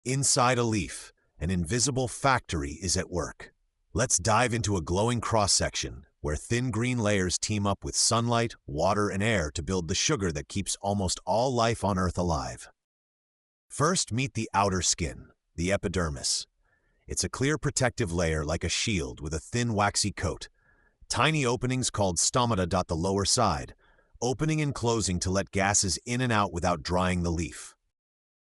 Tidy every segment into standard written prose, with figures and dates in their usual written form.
Inside a leaf, an invisible factory is at work. Let's dive into a glowing cross-section where thin green layers team up with sunlight, water, and air to build the sugar that keeps almost all life on Earth alive. First, meet the outer skin, the epidermis. It's a clear protective layer like a shield with a thin waxy coat. Tiny openings called stomata dot the lower side, opening and closing to let gases in and out without drying the leaf.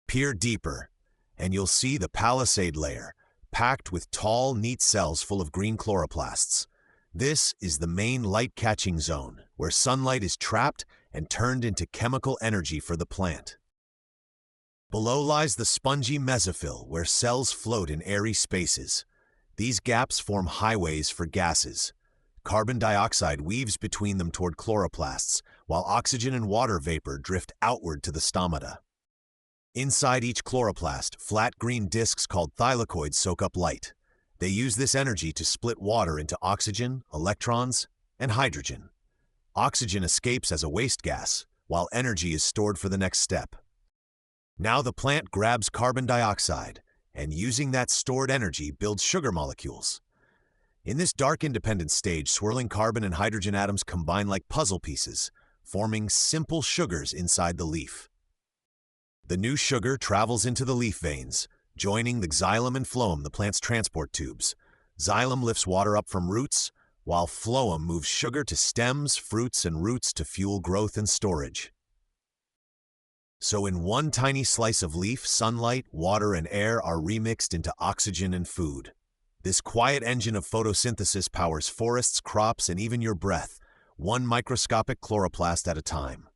Peer deeper, and you'll see the Palisade layer, packed with tall, neat cells full of green chloroplasts. This is the main light-catching zone, where sunlight is trapped and turned into chemical energy for the plant. Below lies the spongy mesophyll, where cells float in airy spaces. These gaps form highways for gases. Carbon dioxide weaves between them toward chloroplasts, while oxygen and water vapor drift outward to the stomata. Inside each chloroplast, flat green discs called thylakoids soak up light. They use this energy to split water into oxygen, electrons, and hydrogen. Oxygen escapes as a waste gas, while energy is stored for the next step. Now the plant grabs carbon dioxide, and using that stored energy builds sugar molecules. In this dark independent stage, swirling carbon and hydrogen atoms combine like puzzle pieces, forming simple sugars inside the leaf. The new sugar travels into the leaf veins, joining the xylem and phloem, the plant's transport tubes. Xylem lifts water up from roots, while phloem moves sugar to stems, fruits, and roots to fuel growth and storage. So in one tiny slice of leaf, sunlight, water, and air are remixed into oxygen and food. This quiet engine of photosynthesis powers forests, crops, and even your breath, one microscopic chloroplast at a time.